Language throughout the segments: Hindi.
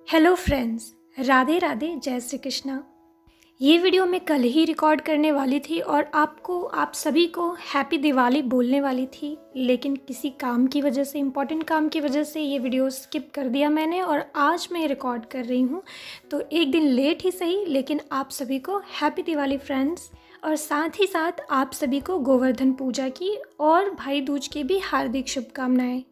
हेलो फ्रेंड्स, राधे राधे, जय श्री कृष्णा। ये वीडियो मैं कल ही रिकॉर्ड करने वाली थी और आप सभी को हैप्पी दिवाली बोलने वाली थी, लेकिन किसी काम की वजह से, इम्पोर्टेंट काम की वजह से ये वीडियो स्किप कर दिया मैंने और आज मैं रिकॉर्ड कर रही हूँ। तो एक दिन लेट ही सही, लेकिन आप सभी को हैप्पी दिवाली फ्रेंड्स, और साथ ही साथ आप सभी को गोवर्धन पूजा की और भाई दूज की भी हार्दिक शुभकामनाएँ।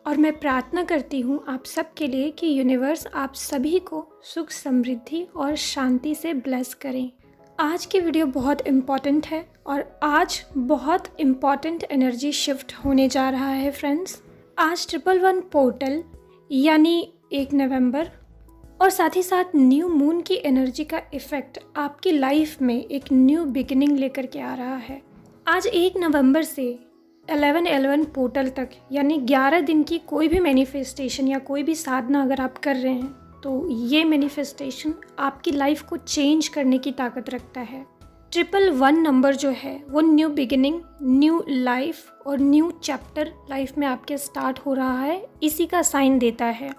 और मैं प्रार्थना करती हूँ आप सब के लिए कि यूनिवर्स आप सभी को सुख, समृद्धि और शांति से ब्लेस करें। आज की वीडियो बहुत इम्पॉर्टेंट है और आज बहुत इम्पॉर्टेंट एनर्जी शिफ्ट होने जा रहा है फ्रेंड्स। आज 111 पोर्टल यानी 1 नवंबर और साथ ही साथ न्यू मून की एनर्जी का इफ़ेक्ट आपकी लाइफ में एक न्यू बिगिनिंग लेकर के आ रहा है। आज 1 नवंबर से 11/11 पोर्टल तक यानी 11 दिन की कोई भी मैनिफेस्टेशन या कोई भी साधना अगर आप कर रहे हैं तो ये मैनिफेस्टेशन आपकी लाइफ को चेंज करने की ताकत रखता है। 111 नंबर जो है वो न्यू बिगिनिंग, न्यू लाइफ और न्यू चैप्टर लाइफ में आपके स्टार्ट हो रहा है, इसी का साइन देता है।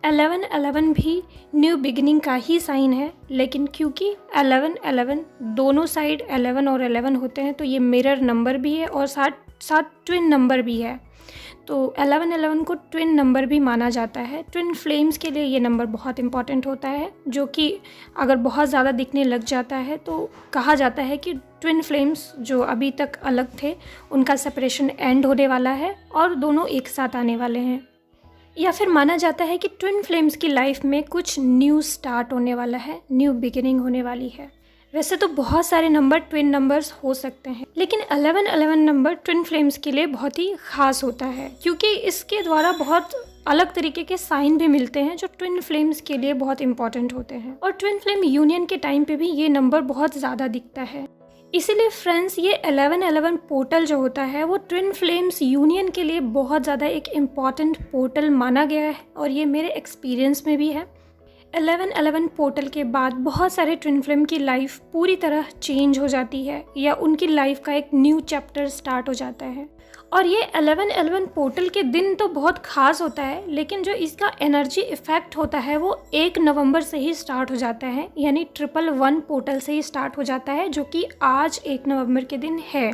11/11 भी न्यू बिगिनिंग का ही साइन है, लेकिन क्योंकि 11/11 दोनों साइड 11 और 11 होते हैं तो ये मिरर नंबर भी है और साथ ट्विन नंबर भी है। तो 11/11 को ट्विन नंबर भी माना जाता है। ट्विन फ्लेम्स के लिए ये नंबर बहुत इंपॉर्टेंट होता है, जो कि अगर बहुत ज़्यादा दिखने लग जाता है तो कहा जाता है कि ट्विन फ्लेम्स जो अभी तक अलग थे उनका सेपरेशन एंड होने वाला है और दोनों एक साथ आने वाले हैं। या फिर माना जाता है कि ट्विन फ्लेम्स की लाइफ में कुछ न्यू स्टार्ट होने वाला है, न्यू बिगिनिंग होने वाली है। वैसे तो बहुत सारे नंबर ट्विन नंबर्स हो सकते हैं, लेकिन 11/11 नंबर ट्विन फ्लेम्स के लिए बहुत ही ख़ास होता है, क्योंकि इसके द्वारा बहुत अलग तरीके के साइन भी मिलते हैं जो ट्विन फ्लेम्स के लिए बहुत इंपॉर्टेंट होते हैं। और ट्विन फ्लेम यूनियन के टाइम पे भी ये नंबर बहुत ज़्यादा दिखता है। इसीलिए फ्रेंड्स, ये 11/11 पोर्टल जो होता है वो ट्विन फ्लेम्स यूनियन के लिए बहुत ज़्यादा एक इम्पॉर्टेंट पोर्टल माना गया है और ये मेरे एक्सपीरियंस में भी है। 11/11 पोर्टल के बाद बहुत सारे ट्विन फ्लेम की लाइफ पूरी तरह चेंज हो जाती है या उनकी लाइफ का एक न्यू चैप्टर स्टार्ट हो जाता है। और ये 11/11 पोर्टल के दिन तो बहुत ख़ास होता है, लेकिन जो इसका एनर्जी इफ़ेक्ट होता है वो 1 नवंबर से ही स्टार्ट हो जाता है, यानी 111 पोर्टल से ही स्टार्ट हो जाता है, जो कि आज 1 नवंबर के दिन है।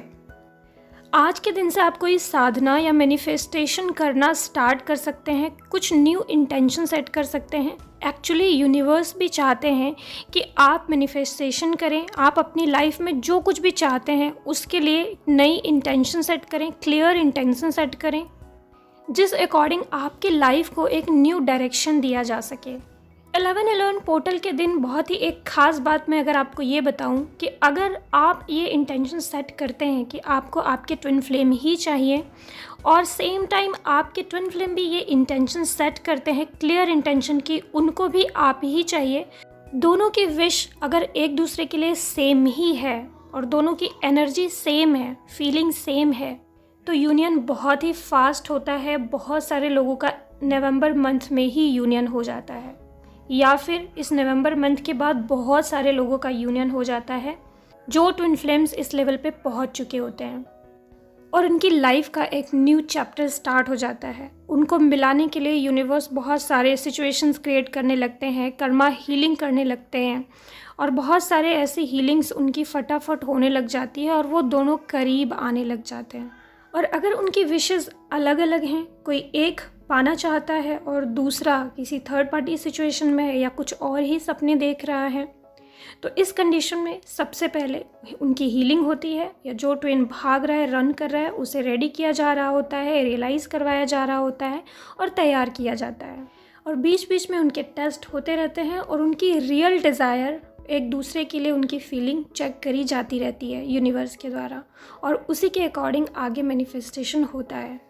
आज के दिन से आप कोई साधना या मैनिफेस्टेशन करना स्टार्ट कर सकते हैं, कुछ न्यू इंटेंशन सेट कर सकते हैं। एक्चुअली यूनिवर्स भी चाहते हैं कि आप मैनिफेस्टेशन करें, आप अपनी लाइफ में जो कुछ भी चाहते हैं उसके लिए नई इंटेंशन सेट करें, क्लियर इंटेंशन सेट करें, जिस अकॉर्डिंग आपकी लाइफ को एक न्यू डायरेक्शन दिया जा सके। 11/11 पोर्टल के दिन बहुत ही एक ख़ास बात मैं अगर आपको ये बताऊं कि अगर आप ये इंटेंशन सेट करते हैं कि आपको आपके ट्विन फ्लेम ही चाहिए और सेम टाइम आपके ट्विन फ्लेम भी ये इंटेंशन सेट करते हैं, क्लियर इंटेंशन की उनको भी आप ही चाहिए, दोनों की विश अगर एक दूसरे के लिए सेम ही है और दोनों की एनर्जी सेम है, फीलिंग सेम है, तो यूनियन बहुत ही फास्ट होता है। बहुत सारे लोगों का नवंबर मंथ में ही यूनियन हो जाता है, या फिर इस नवंबर मंथ के बाद बहुत सारे लोगों का यूनियन हो जाता है जो ट्विन फ्लेम्स इस लेवल पे पहुंच चुके होते हैं और उनकी लाइफ का एक न्यू चैप्टर स्टार्ट हो जाता है। उनको मिलाने के लिए यूनिवर्स बहुत सारे सिचुएशंस क्रिएट करने लगते हैं, कर्मा हीलिंग करने लगते हैं और बहुत सारे ऐसे हीलिंग्स उनकी फटाफट होने लग जाती है और वो दोनों करीब आने लग जाते हैं। और अगर उनकी विशेज़ अलग अलग हैं, कोई एक पाना चाहता है और दूसरा किसी थर्ड पार्टी सिचुएशन में है या कुछ और ही सपने देख रहा है, तो इस कंडीशन में सबसे पहले उनकी हीलिंग होती है, या जो ट्विन भाग रहा है, रन कर रहा है, उसे रेडी किया जा रहा होता है, रियलाइज़ करवाया जा रहा होता है और तैयार किया जाता है। और बीच बीच में उनके टेस्ट होते रहते हैं और उनकी रियल डिज़ायर, एक दूसरे के लिए उनकी फीलिंग चेक करी जाती रहती है यूनिवर्स के द्वारा और उसी के अकॉर्डिंग आगे मैनिफेस्टेशन होता है।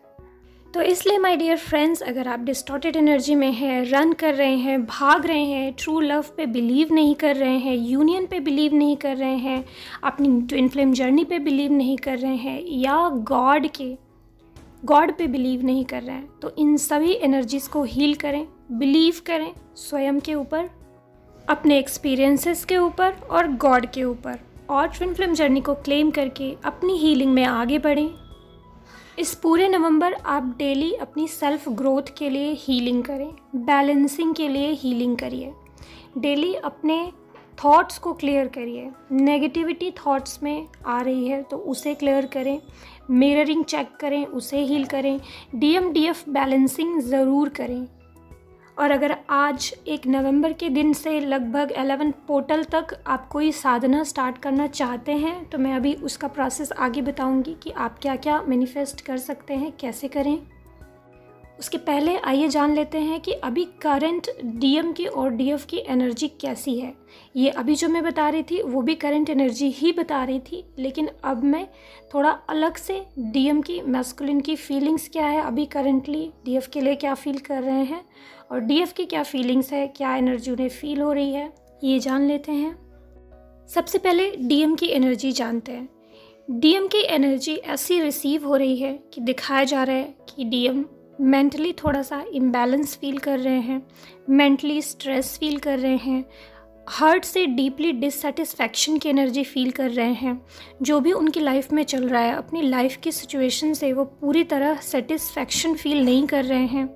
तो इसलिए माय डियर फ्रेंड्स, अगर आप डिस्टॉर्टेड एनर्जी में हैं, रन कर रहे हैं, भाग रहे हैं, ट्रू लव पे बिलीव नहीं कर रहे हैं, यूनियन पे बिलीव नहीं कर रहे हैं, अपनी ट्विन फ्लेम जर्नी पे बिलीव नहीं कर रहे हैं, या गॉड पे बिलीव नहीं कर रहे हैं, तो इन सभी एनर्जीज़ को हील करें, बिलीव करें स्वयं के ऊपर, अपने एक्सपीरियंसेस के ऊपर और गॉड के ऊपर, और ट्विन फ्लेम जर्नी को क्लेम करके अपनी हीलिंग में आगे बढ़ें। इस पूरे नवंबर आप डेली अपनी सेल्फ ग्रोथ के लिए हीलिंग करें, बैलेंसिंग के लिए हीलिंग करिए। डेली अपने थॉट्स को क्लियर करिए। नेगेटिविटी थॉट्स में आ रही है तो उसे क्लियर करें, मिररिंग चेक करें, उसे हील करें, DMDF बैलेंसिंग ज़रूर करें। और अगर आज 1 नवंबर के दिन से लगभग 11 पोर्टल तक आप कोई साधना स्टार्ट करना चाहते हैं तो मैं अभी उसका प्रोसेस आगे बताऊंगी कि आप क्या क्या मैनिफेस्ट कर सकते हैं, कैसे करें। उसके पहले आइए जान लेते हैं कि अभी करंट DM की और DF की एनर्जी कैसी है। ये अभी जो मैं बता रही थी वो भी करंट एनर्जी ही बता रही थी, लेकिन अब मैं थोड़ा अलग से DM की मैस्कुलिन की फीलिंग्स क्या है अभी करंटली, DF के लिए क्या फील कर रहे हैं और DF की क्या फीलिंग्स है, क्या एनर्जी उन्हें फील हो रही है, ये जान लेते हैं। सबसे पहले DM की एनर्जी जानते हैं। DM की एनर्जी ऐसी रिसीव हो रही है कि दिखाया जा रहा है कि DM मेंटली थोड़ा सा इम्बैलेंस फील कर रहे हैं, मेंटली स्ट्रेस फील कर रहे हैं, हार्ट से डीपली डिससेटिस्फैक्शन की एनर्जी फील कर रहे हैं। जो भी उनकी लाइफ में चल रहा है, अपनी लाइफ की सिचुएशन से वो पूरी तरह सेटिस्फैक्शन फील नहीं कर रहे हैं।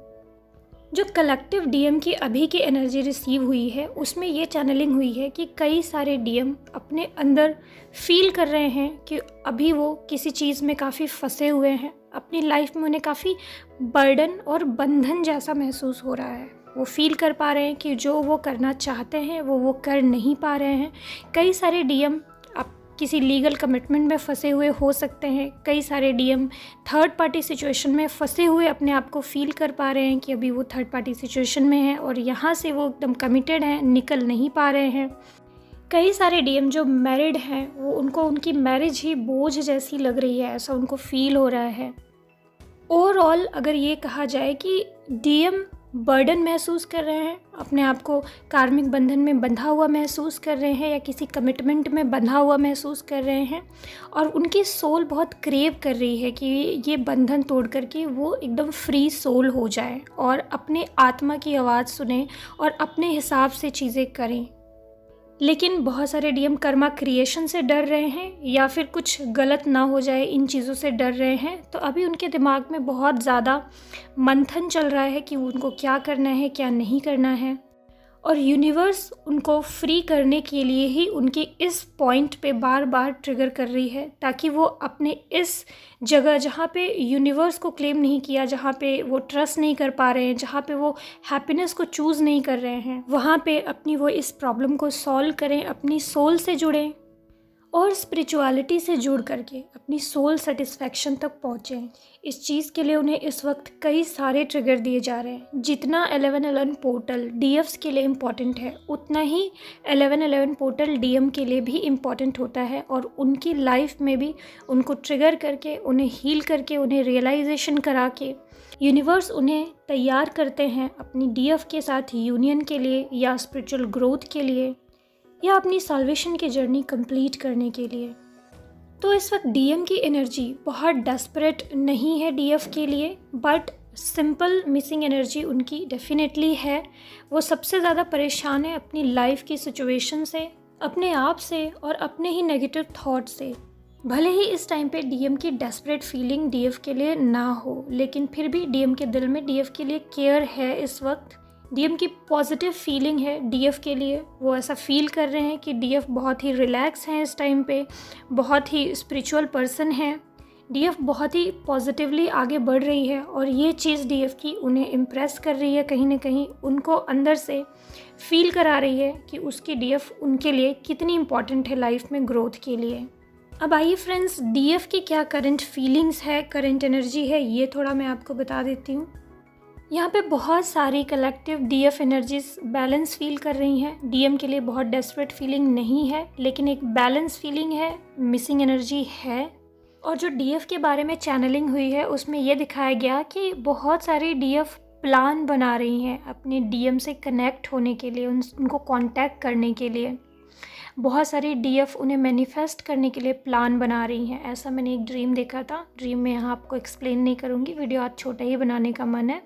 जो कलेक्टिव DM की अभी की एनर्जी रिसीव हुई है उसमें ये चैनलिंग हुई है कि कई सारे DM अपने अंदर फील कर रहे हैं कि अभी वो किसी चीज़ में काफ़ी फंसे हुए हैं, अपनी लाइफ में उन्हें काफ़ी बर्डन और बंधन जैसा महसूस हो रहा है। वो फील कर पा रहे हैं कि जो वो करना चाहते हैं वो कर नहीं पा रहे हैं। कई सारे DM अब किसी लीगल कमिटमेंट में फंसे हुए हो सकते हैं। कई सारे DM थर्ड पार्टी सिचुएशन में फंसे हुए अपने आप को फील कर पा रहे हैं कि अभी वो थर्ड पार्टी सिचुएशन में है और यहाँ से वो एकदम कमिटेड हैं, निकल नहीं पा रहे हैं। कई सारे DM जो मैरिड हैं वो उनको उनकी मैरिज ही बोझ जैसी लग रही है, ऐसा उनको फील हो रहा है। ओवरऑल अगर ये कहा जाए कि DM बर्डन महसूस कर रहे हैं, अपने आप को कार्मिक बंधन में बंधा हुआ महसूस कर रहे हैं या किसी कमिटमेंट में बंधा हुआ महसूस कर रहे हैं और उनकी सोल बहुत क्रेव कर रही है कि ये बंधन तोड़ करके वो एकदम फ्री सोल हो जाए और अपने आत्मा की आवाज़ सुने और अपने हिसाब से चीज़ें करें। लेकिन बहुत सारे DM कर्मा क्रिएशन से डर रहे हैं या फिर कुछ गलत ना हो जाए इन चीज़ों से डर रहे हैं, तो अभी उनके दिमाग में बहुत ज़्यादा मंथन चल रहा है कि उनको क्या करना है, क्या नहीं करना है। और यूनिवर्स उनको फ्री करने के लिए ही उनकी इस पॉइंट पे बार बार ट्रिगर कर रही है ताकि वो अपने इस जगह जहाँ पे यूनिवर्स को क्लेम नहीं किया, जहाँ पे वो ट्रस्ट नहीं कर पा रहे हैं, जहाँ पे वो हैप्पीनेस को चूज़ नहीं कर रहे हैं, वहाँ पे अपनी वो इस प्रॉब्लम को सॉल्व करें, अपनी सोल से जुड़ें और स्पिरिचुअलिटी से जुड़ करके अपनी सोल सेटिस्फैक्शन तक पहुँचें। इस चीज़ के लिए उन्हें इस वक्त कई सारे ट्रिगर दिए जा रहे हैं। जितना 1111 पोर्टल DFs के लिए इम्पॉर्टेंट है उतना ही 1111 पोर्टल DM के लिए भी इम्पॉर्टेंट होता है और उनकी लाइफ में भी उनको ट्रिगर करके, उन्हें हील करके, उन्हें रियलाइजेशन करा के यूनिवर्स उन्हें तैयार करते हैं अपनी DF के साथ यूनियन के लिए या स्पिरिचुअल ग्रोथ के लिए या अपनी सॉल्वेशन की जर्नी कंप्लीट करने के लिए। तो इस वक्त DM की एनर्जी बहुत डेस्परेट नहीं है DF के लिए, बट सिंपल मिसिंग एनर्जी उनकी डेफिनेटली है। वो सबसे ज़्यादा परेशान है अपनी लाइफ की सिचुएशन से, अपने आप से और अपने ही नेगेटिव थॉट से। भले ही इस टाइम पे DM की डेस्परेट फीलिंग DF के लिए ना हो, लेकिन फिर भी DM के दिल में DF के लिए केयर है। इस वक्त DM की पॉजिटिव फीलिंग है DF के लिए। वो ऐसा फील कर रहे हैं कि DF बहुत ही रिलैक्स हैं इस टाइम पे, बहुत ही स्पिरिचुअल पर्सन हैं। DF बहुत ही पॉजिटिवली आगे बढ़ रही है और ये चीज़ DF की उन्हें इम्प्रेस कर रही है, कहीं ना कहीं उनको अंदर से फील करा रही है कि उसकी DF उनके लिए कितनी इम्पॉर्टेंट है लाइफ में ग्रोथ के लिए। अब आइए फ्रेंड्स, DF की क्या करंट फीलिंग्स है, करंट एनर्जी है, ये थोड़ा मैं आपको बता देती हूँ। यहाँ पे बहुत सारी collective DF energies balance feel कर रही हैं। DM के लिए बहुत डेस्परेट फीलिंग नहीं है, लेकिन एक बैलेंस फीलिंग है, मिसिंग एनर्जी है। और जो DF के बारे में चैनलिंग हुई है उसमें यह दिखाया गया कि बहुत सारी DF प्लान बना रही हैं अपने DM से कनेक्ट होने के लिए, उनको कांटेक्ट करने के लिए। बहुत सारी DF उन्हें मैनिफेस्ट करने के लिए प्लान बना रही हैं। ऐसा मैंने एक ड्रीम देखा था। ड्रीम में यहाँ आपको एक्सप्लेन नहीं करूँगी, वीडियो आज छोटा ही बनाने का मन है।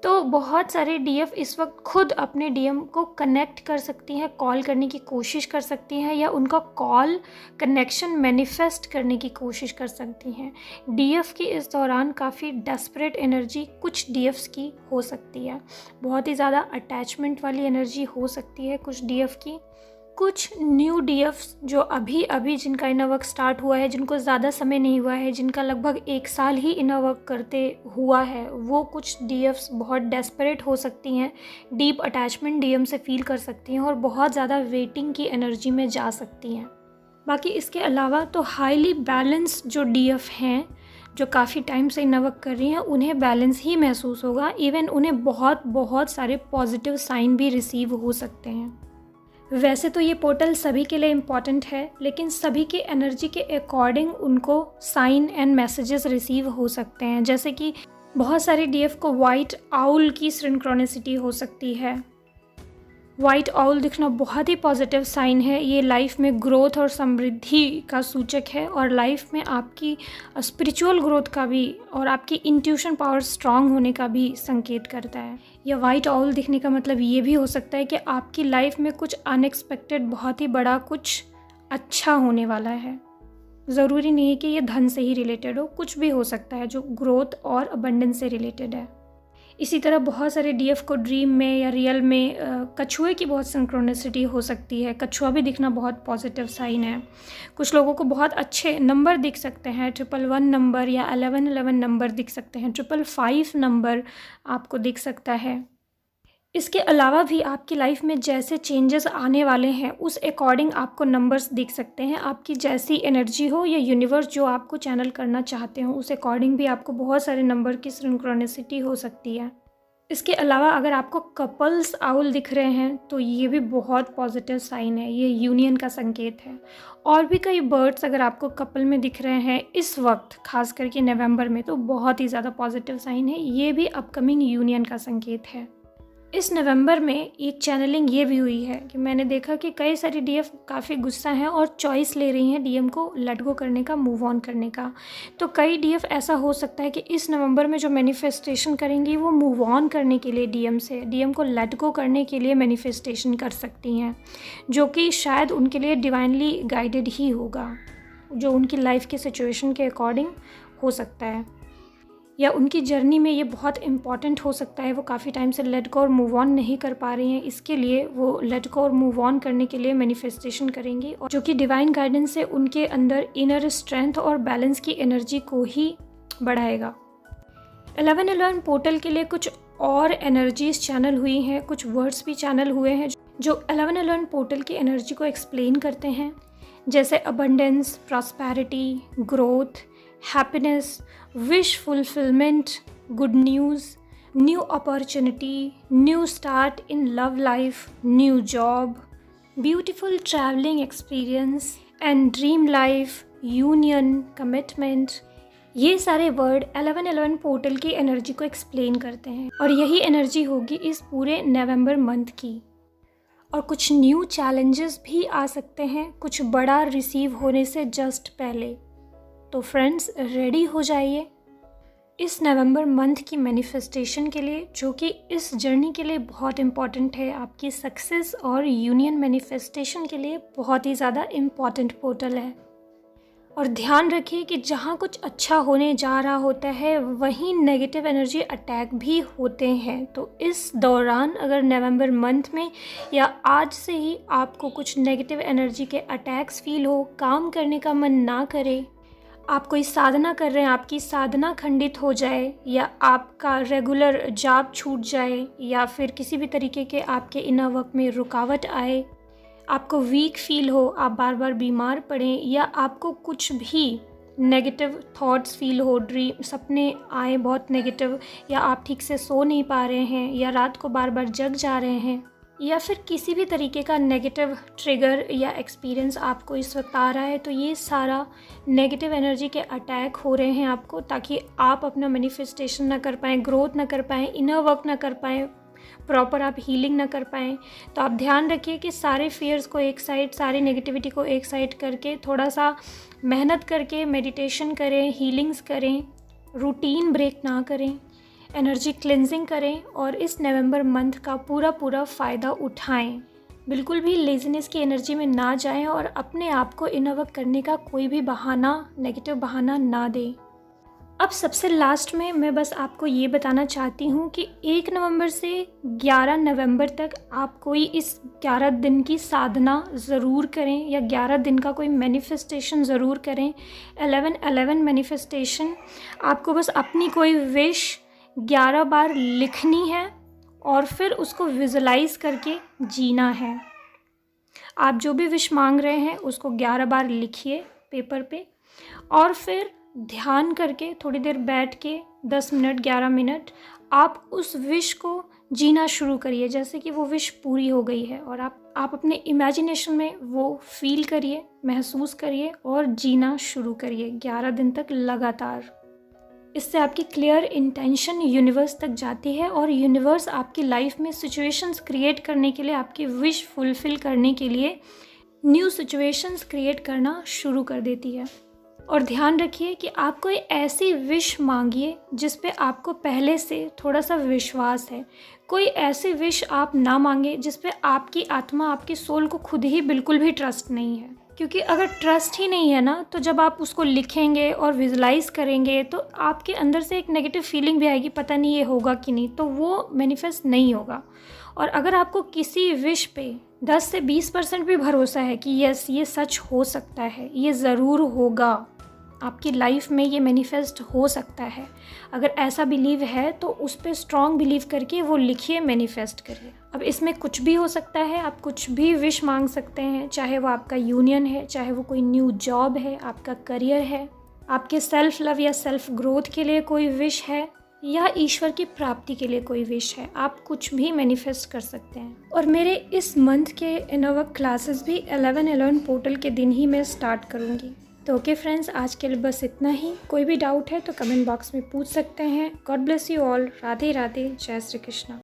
तो बहुत सारे डीएफ इस वक्त खुद अपने डीएम को कनेक्ट कर सकती हैं, कॉल करने की कोशिश कर सकती हैं या उनका कॉल कनेक्शन मैनिफेस्ट करने की कोशिश कर सकती हैं। डीएफ की इस दौरान काफ़ी डेस्परेट एनर्जी कुछ डीएफ्स की हो सकती है, बहुत ही ज़्यादा अटैचमेंट वाली एनर्जी हो सकती है कुछ डीएफ की। कुछ न्यू डीएफ्स जो अभी अभी जिनका इनर वर्क स्टार्ट हुआ है, जिनको ज़्यादा समय नहीं हुआ है, जिनका लगभग 1 साल ही इनर वर्क करते हुआ है, वो कुछ डीएफ्स बहुत डेस्परेट हो सकती हैं, डीप अटैचमेंट डीएम से फील कर सकती हैं और बहुत ज़्यादा वेटिंग की एनर्जी में जा सकती हैं। बाकी इसके अलावा तो हाईली बैलेंस्ड जो डीएफ हैं, जो काफ़ी टाइम से इनर वर्क कर रही हैं, उन्हें बैलेंस ही महसूस होगा। इवन उन्हें बहुत सारे पॉजिटिव साइन भी रिसीव हो सकते हैं। वैसे तो ये पोर्टल सभी के लिए इम्पॉर्टेंट है, लेकिन सभी के एनर्जी के अकॉर्डिंग उनको साइन एंड मैसेजेस रिसीव हो सकते हैं। जैसे कि बहुत सारे डीएफ को वाइट आउल की सिंक्रोनिसिटी हो सकती है। वाइट आउल दिखना बहुत ही पॉजिटिव साइन है। ये लाइफ में ग्रोथ और समृद्धि का सूचक है और लाइफ में आपकी स्पिरिचुअल ग्रोथ का भी और आपकी इंट्यूशन पावर स्ट्रांग होने का भी संकेत करता है। या वाइट आउल दिखने का मतलब ये भी हो सकता है कि आपकी लाइफ में कुछ अनएक्सपेक्टेड, बहुत ही बड़ा कुछ अच्छा होने वाला है। ज़रूरी नहीं है कि ये धन से ही रिलेटेड हो, कुछ भी हो सकता है जो ग्रोथ और अबंडेंस से रिलेटेड है। इसी तरह बहुत सारे डीएफ को ड्रीम में या रियल में कछुए की बहुत सिंक्रोनिसिटी हो सकती है। कछुआ भी दिखना बहुत पॉजिटिव साइन है। कुछ लोगों को बहुत अच्छे नंबर दिख सकते हैं, 111 नंबर या 1111 नंबर दिख सकते हैं, 555 नंबर आपको दिख सकता है। इसके अलावा भी आपकी लाइफ में जैसे चेंजेस आने वाले हैं उस अकॉर्डिंग आपको नंबर्स दिख सकते हैं। आपकी जैसी एनर्जी हो या यूनिवर्स जो आपको चैनल करना चाहते हो उस अकॉर्डिंग भी आपको बहुत सारे नंबर की सिंक्रोनिसिटी हो सकती है। इसके अलावा अगर आपको कपल्स आउल दिख रहे हैं तो ये भी बहुत पॉजिटिव साइन है, ये यूनियन का संकेत है। और भी कई बर्ड्स अगर आपको कपल में दिख रहे हैं इस वक्त, खास करके नवंबर में, तो बहुत ही ज़्यादा पॉजिटिव साइन है। ये भी अपकमिंग यूनियन का संकेत है। इस नवंबर में एक चैनलिंग ये भी हुई है कि मैंने देखा कि कई सारी डीएफ काफ़ी गुस्सा हैं और चॉइस ले रही हैं डीएम को लेट गो करने का, मूव ऑन करने का। तो कई डीएफ ऐसा हो सकता है कि इस नवंबर में जो मैनिफेस्टेशन करेंगी वो मूव ऑन करने के लिए डीएम से, डीएम को लेट गो करने के लिए मैनिफेस्टेशन कर सकती हैं, जो कि शायद उनके लिए डिवाइनली गाइडेड ही होगा, जो उनकी लाइफ के सिचुएशन के अकॉर्डिंग हो सकता है। या उनकी जर्नी में ये बहुत इम्पॉर्टेंट हो सकता है। वो काफ़ी टाइम से लेट गो और मूव ऑन नहीं कर पा रही हैं, इसके लिए वो लेट गो और मूव ऑन करने के लिए मैनिफेस्टेशन करेंगी, और जो कि डिवाइन गाइडेंस से उनके अंदर इनर स्ट्रेंथ और बैलेंस की एनर्जी को ही बढ़ाएगा। 1111 पोर्टल के लिए कुछ और एनर्जीज चैनल हुई हैं, कुछ वर्ड्स भी चैनल हुए हैं जो 1111 पोर्टल की एनर्जी को एक्सप्लेन करते हैं, जैसे abundance, prosperity, growth, happiness, wish fulfilment, good news, new opportunity, new start in love life, new job, beautiful travelling experience and dream life, union, commitment. ये सारे वर्ड 1111 पोर्टल की एनर्जी को एक्सप्लेन करते हैं और यही एनर्जी होगी इस पूरे नवंबर मंथ की। और कुछ न्यू चैलेंजेस भी आ सकते हैं कुछ बड़ा रिसीव होने से जस्ट पहले। तो फ्रेंड्स, रेडी हो जाइए इस नवंबर मंथ की मैनिफेस्टेशन के लिए, जो कि इस जर्नी के लिए बहुत इम्पॉर्टेंट है। आपकी सक्सेस और यूनियन मैनिफेस्टेशन के लिए बहुत ही ज़्यादा इम्पॉर्टेंट पोर्टल है। और ध्यान रखिए कि जहाँ कुछ अच्छा होने जा रहा होता है वहीं नेगेटिव एनर्जी अटैक भी होते हैं। तो इस दौरान अगर नवंबर मंथ में या आज से ही आपको कुछ नेगेटिव एनर्जी के अटैक्स फील हो, काम करने का मन ना करे, आप कोई साधना कर रहे हैं, आपकी साधना खंडित हो जाए या आपका रेगुलर जॉब छूट जाए या फिर किसी भी तरीके के आपके इनर वर्क में रुकावट आए, आपको वीक फील हो, आप बार बार बीमार पड़ें या आपको कुछ भी नेगेटिव थॉट्स फील हो, ड्रीम सपने आए बहुत नेगेटिव, या आप ठीक से सो नहीं पा रहे हैं या रात को बार बार जग जा रहे हैं, या फिर किसी भी तरीके का नेगेटिव ट्रिगर या एक्सपीरियंस आपको इस वक्त आ रहा है, तो ये सारा नेगेटिव एनर्जी के अटैक हो रहे हैं आपको, ताकि आप अपना मैनिफेस्टेशन ना कर पाएँ, ग्रोथ ना कर पाएँ, इनर वर्क ना कर पाएँ, प्रॉपर आप हीलिंग ना कर पाएँ। तो आप ध्यान रखिए कि सारे फियर्स को एक साइड, सारी नेगेटिविटी को एक साइड करके थोड़ा सा मेहनत करके मेडिटेशन करें, हीलिंग्स करें, रूटीन ब्रेक ना करें, एनर्जी क्लिनजिंग करें और इस नवंबर मंथ का पूरा फ़ायदा उठाएं। बिल्कुल भी लेज़ीनेस की एनर्जी में ना जाएं और अपने आप को इनवर्क करने का कोई भी बहाना, नेगेटिव बहाना ना दें। अब सबसे लास्ट में मैं बस आपको ये बताना चाहती हूँ कि 1 नवंबर से 11 नवंबर तक आप कोई इस 11 दिन की साधना ज़रूर करें या 11 दिन का कोई मैनिफेस्टेशन ज़रूर करें। 11/11 मैनिफेस्टेशन, आपको बस अपनी कोई विश 11 बार लिखनी है और फिर उसको विजुलाइज़ करके जीना है। आप जो भी विश मांग रहे हैं उसको 11 बार लिखिए पेपर पे और फिर ध्यान करके थोड़ी देर बैठ के 10 मिनट 11 मिनट आप उस विश को जीना शुरू करिए, जैसे कि वो विश पूरी हो गई है और आप अपने इमेजिनेशन में वो फील करिए, महसूस करिए और जीना शुरू करिए 11 दिन तक लगातार। इससे आपकी क्लियर इंटेंशन यूनिवर्स तक जाती है और यूनिवर्स आपकी लाइफ में सिचुएशंस क्रिएट करने के लिए, आपकी विश फुलफ़िल करने के लिए न्यू सिचुएशंस क्रिएट करना शुरू कर देती है। और ध्यान रखिए कि आप कोई ऐसी विश मांगिए जिस पे आपको पहले से थोड़ा सा विश्वास है। कोई ऐसी विश आप ना मांगे जिस पे आपकी आत्मा, आपकी सोल को खुद ही बिल्कुल भी ट्रस्ट नहीं है, क्योंकि अगर ट्रस्ट ही नहीं है ना तो जब आप उसको लिखेंगे और विजुलाइज़ करेंगे तो आपके अंदर से एक नेगेटिव फीलिंग भी आएगी, पता नहीं ये होगा कि नहीं, तो वो मैनिफेस्ट नहीं होगा। और अगर आपको किसी विश पे 10 से 20% भी भरोसा है कि यस ये सच हो सकता है, ये ज़रूर होगा, आपकी लाइफ में ये मैनिफेस्ट हो सकता है, अगर ऐसा बिलीव है तो उस पर स्ट्रॉन्ग बिलीव करके वो लिखिए, मैनिफेस्ट करिए। अब इसमें कुछ भी हो सकता है, आप कुछ भी विश मांग सकते हैं, चाहे वो आपका यूनियन है, चाहे वो कोई न्यू जॉब है, आपका करियर है, आपके सेल्फ लव या सेल्फ ग्रोथ के लिए कोई विश है या ईश्वर की प्राप्ति के लिए कोई विश है, आप कुछ भी मैनिफेस्ट कर सकते हैं। और मेरे इस मंथ के इनवर्क क्लासेस भी 11/11 पोर्टल के दिन ही मैं स्टार्ट करूँगी। तो ओके फ्रेंड्स, आज के लिए बस इतना ही। कोई भी डाउट है तो कमेंट बॉक्स में पूछ सकते हैं। God bless you all. Radhe Radhe, जय श्री कृष्णा।